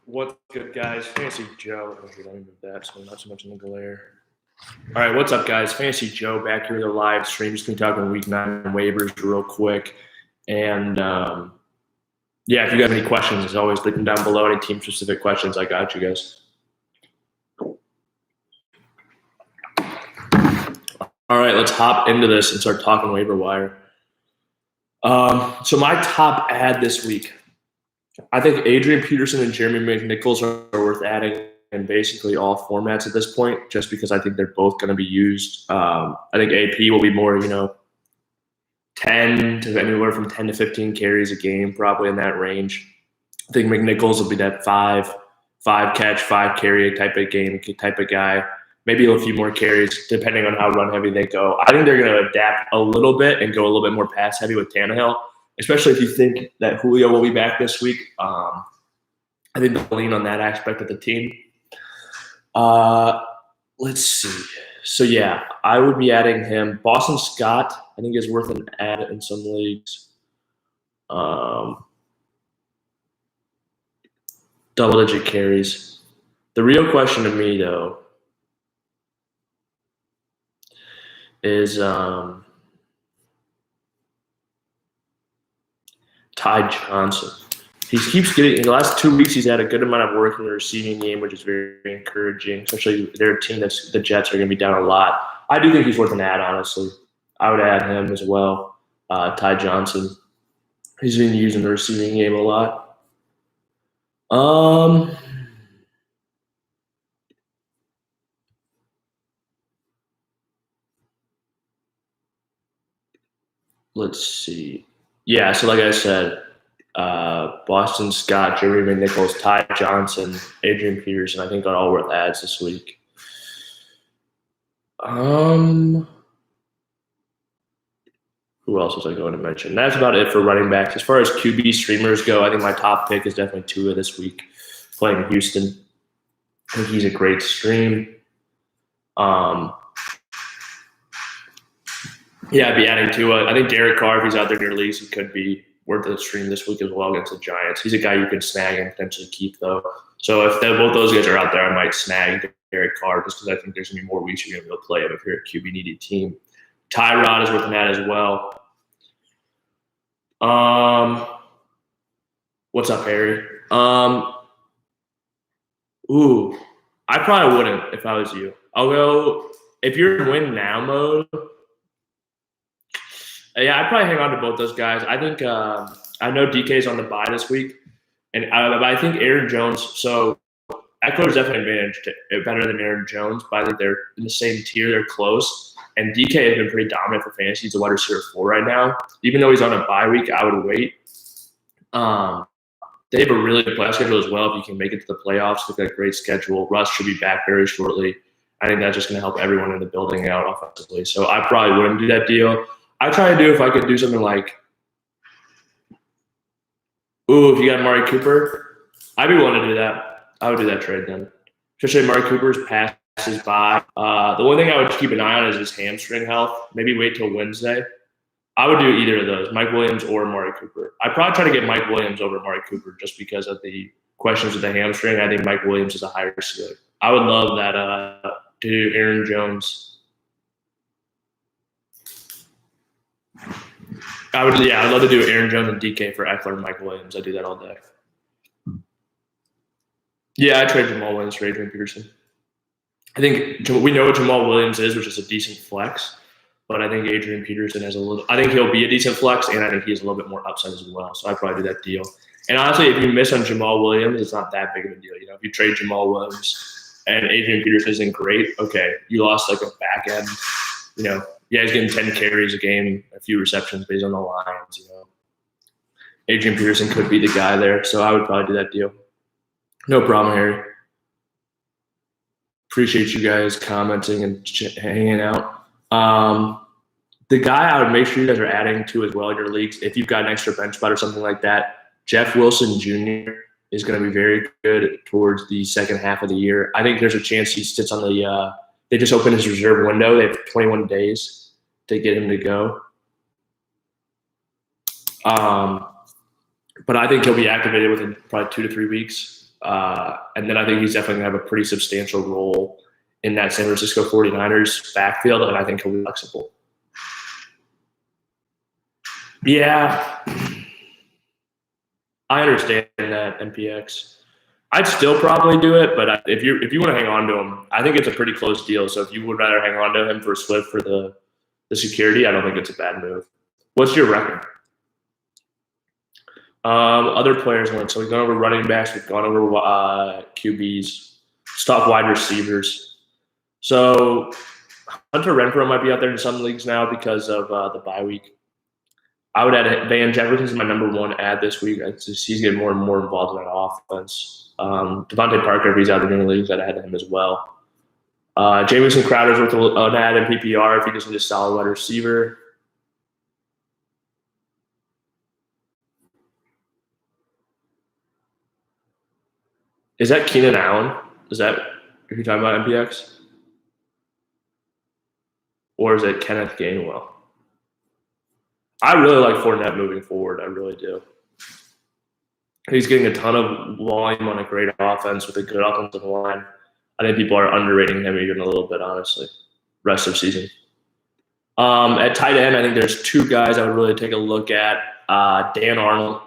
What's good, guys? Fantasy Joe. I don't move that, so not so much in the glare. All right, what's up, guys? Fantasy Joe back here with a live stream. Just going to be talking week 9 waivers real quick. And, yeah, if you have any questions, as always, leave them down below. Any team-specific questions, I got you guys. All right, let's hop into this and start talking waiver wire. So my top ad this week, I think Adrian Peterson and Jeremy McNichols are worth adding in basically all formats at this point, just because I think they're both going to be used. I think AP will be more, 10 to anywhere from 10 to 15 carries a game, probably in that range. I think McNichols will be that five catch, 5 carry type of guy. Maybe a few more carries, depending on how run heavy they go. I think they're going to adapt a little bit and go a little bit more pass heavy with Tannehill, especially if you think that Julio will be back this week. I think they'll lean on that aspect of the team. Let's see. So, yeah, I would be adding him. Boston Scott, I think, is worth an add in some leagues. Double-digit carries. The real question to me, though, is Ty Johnson. He keeps getting – in the last 2 weeks, he's had a good amount of work in the receiving game, which is very, very encouraging, especially their team the Jets are going to be down a lot. I do think he's worth an add, honestly. I would add him as well, Ty Johnson. He's been used in the receiving game a lot. Let's see. Yeah, so like I said, Boston Scott, Jeremy McNichols, Ty Johnson, Adrian Peterson, I think are all worth ads this week. Who else was I going to mention? That's about it for running backs. As far as QB streamers go, I think my top pick is definitely Tua this week, playing Houston. I think he's a great stream. Yeah, I'd be adding Tua. I think Derek Carr, if he's out there in your leagues, he could be worth the stream this week as well against the Giants. He's a guy you can snag and potentially keep, though. So if both those guys are out there, I might snag Derek Carr just because I think there's going to be more weeks you're going to be able to play him if you're a QB-needy team. Tyrod is worth an add as well. What's up, Harry? I probably wouldn't if I was you. I'll go if you're in win now mode. Yeah, I'd probably hang on to both those guys. I think I know DK's on the bye this week, and I think Aaron Jones. So Eckler's definitely better than Aaron Jones, but I think they're in the same tier. They're close. And DK has been pretty dominant for fantasy. He's a wide receiver 4 right now. Even though he's on a bye week, I would wait. They have a really good playoff schedule as well. If you can make it to the playoffs, they've got a great schedule. Russ should be back very shortly. I think that's just going to help everyone in the building out offensively. So I probably wouldn't do that deal. I try to do if I could do something like, if you got Amari Cooper, I'd be willing to do that. I would do that trade then. Especially Amari Cooper's passes by. The one thing I would keep an eye on is his hamstring health. Maybe wait till Wednesday. I would do either of those, Mike Williams or Amari Cooper. I'd probably try to get Mike Williams over Amari Cooper just because of the questions with the hamstring. I think Mike Williams is a higher ceiling. I would love that to do Aaron Jones. I'd love to do Aaron Jones and DK for Eckler and Mike Williams. I do that all day. Yeah, I trade Jamal Williams for Adrian Peterson. I think we know what Jamal Williams is, which is a decent flex, but I think Adrian Peterson has I think he'll be a decent flex, and I think he has a little bit more upside as well. So I'd probably do that deal. And honestly, if you miss on Jamal Williams, it's not that big of a deal. If you trade Jamal Williams and Adrian Peterson isn't great, okay, you lost like a back end, Yeah, he's getting 10 carries a game, a few receptions based on the Lions. Adrian Peterson could be the guy there, so I would probably do that deal. No problem, Harry. Appreciate you guys commenting and hanging out. The guy I would make sure you guys are adding to as well in your leagues, if you've got an extra bench spot or something like that, Jeff Wilson Jr. is going to be very good towards the second half of the year. I think there's a chance he sits on the they just opened his reserve window. They have 21 days to get him to go. But I think he'll be activated within probably 2 to 3 weeks. And then I think he's definitely going to have a pretty substantial role in that San Francisco 49ers backfield, and I think he'll be flexible. Yeah, I understand that, MPX. I'd still probably do it, but if you want to hang on to him, I think it's a pretty close deal. So if you would rather hang on to him for Swift for the security, I don't think it's a bad move. What's your record? Other players went. So we've gone over running backs. We've gone over QBs, stop wide receivers. So Hunter Renfrow might be out there in some leagues now because of the bye week. I would add Van Jefferson's my number one ad this week. He's getting more and more involved in that offense. Devontae Parker, if he's out there in the leagues, I'd add him as well. Jamison Crowder's worth an ad in PPR if he just needs a solid wide receiver. Is that Keenan Allen? Is that if you're talking about MPX? Or is it Kenneth Gainwell? I really like Fournette moving forward. I really do. He's getting a ton of volume on a great offense with a good offensive line. I think people are underrating him even a little bit, honestly, rest of season. At tight end, I think there's two guys I would really take a look at. Dan Arnold.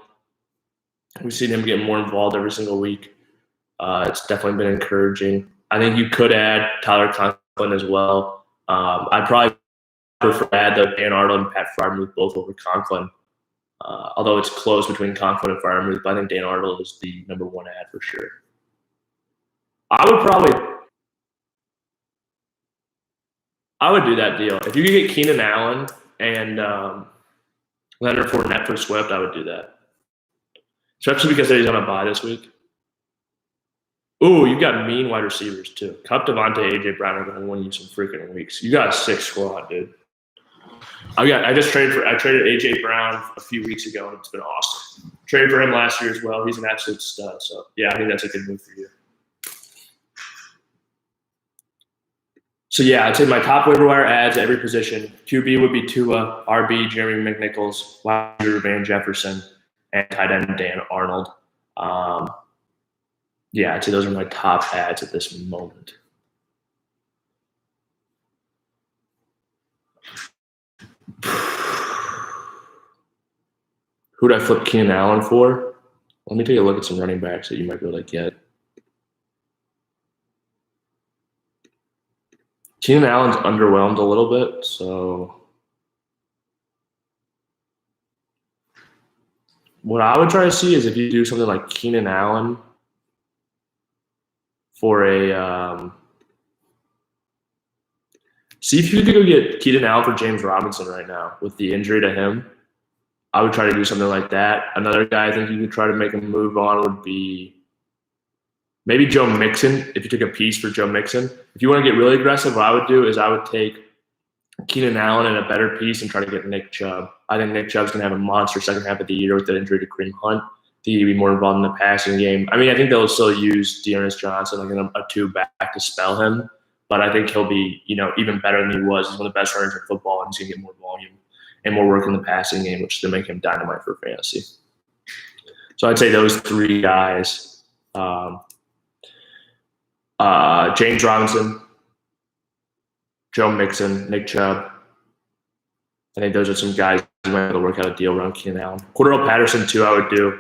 We've seen him get more involved every single week. It's definitely been encouraging. I think you could add Tyler Conklin as well. I'd probably prefer to add the Dan Arnold and Pat Freiermuth both over Conklin. Although it's close between Conklin and Freiermuth, but I think Dan Arnold is the number one ad for sure. I would do that deal. If you could get Keenan Allen and Leonard Fournette for Swift, I would do that. Especially because he's on a bye this week. Ooh, you've got mean wide receivers too. Cup, Devontae, AJ Brown are going to win you some freaking weeks. You got a 6 squad, dude. I traded AJ Brown a few weeks ago, and it's been awesome. Traded for him last year as well. He's an absolute stud. So yeah, I think that's a good move for you. So yeah, I'd say my top waiver wire ads at every position. QB would be Tua, RB Jeremy McNichols, wide receiver Van Jefferson, and tight end Dan Arnold. Yeah, I'd say those are my top ads at this moment. Who'd I flip Keenan Allen for? Let me take a look at some running backs that you might be able to get. Keenan Allen's underwhelmed a little bit, so what I would try to see is if you do something like Keenan Allen for a see if you could go get Keenan Allen for James Robinson right now with the injury to him. I would try to do something like that. Another guy I think you could try to make a move on would be maybe Joe Mixon, if you took a piece for Joe Mixon. If you want to get really aggressive, what I would do is I would take Keenan Allen and a better piece and try to get Nick Chubb. I think Nick Chubb's going to have a monster second half of the year with that injury to Kareem Hunt. I think he'd be more involved in the passing game. I mean, I think they'll still use Dearness Johnson, like a 2-back to spell him. But I think he'll be, even better than he was. He's one of the best runners in football, and he's going to get more volume and more work in the passing game, which is going to make him dynamite for fantasy. So I'd say those 3 guys. James Robinson, Joe Mixon, Nick Chubb. I think those are some guys who might be able to work out a deal around Keenan Allen. Cordell Patterson, too, I would do.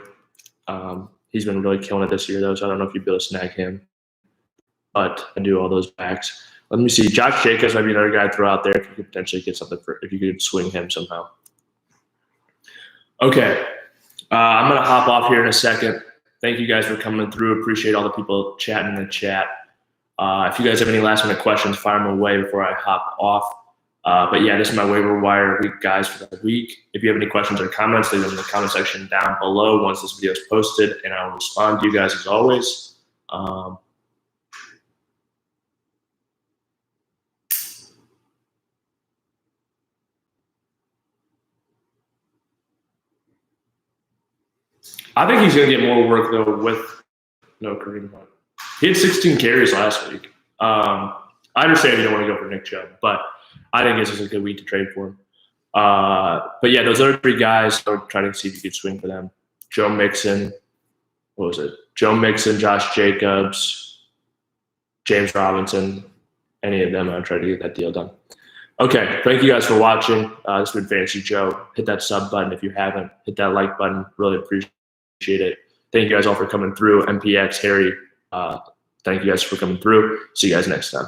He's been really killing it this year, though, so I don't know if you'd be able to snag him. But I do all those backs. Let me see. Josh Jacobs might be another guy to throw out there if you could potentially get something if you could swing him somehow. Okay. I'm going to hop off here in a second. Thank you guys for coming through. Appreciate all the people chatting in the chat. If you guys have any last-minute questions, fire them away before I hop off. But yeah, this is my waiver wire week, guys, for the week. If you have any questions or comments, leave them in the comment section down below once this video is posted, and I will respond to you guys as always. I think he's going to get more work, though, with no Kareem Hunt. He had 16 carries last week. I understand you don't want to go for Nick Chubb, but I think this is a good week to trade for him. But yeah, those other 3 guys, I would try to see if you could swing for them. Joe Mixon, what was it? Joe Mixon, Josh Jacobs, James Robinson, any of them. I'll try to get that deal done. Okay, thank you guys for watching. This has been Fantasy Joe. Hit that sub button if you haven't. Hit that like button. Really appreciate it. Thank you guys all for coming through. MPX, Harry, thank you guys for coming through. See you guys next time.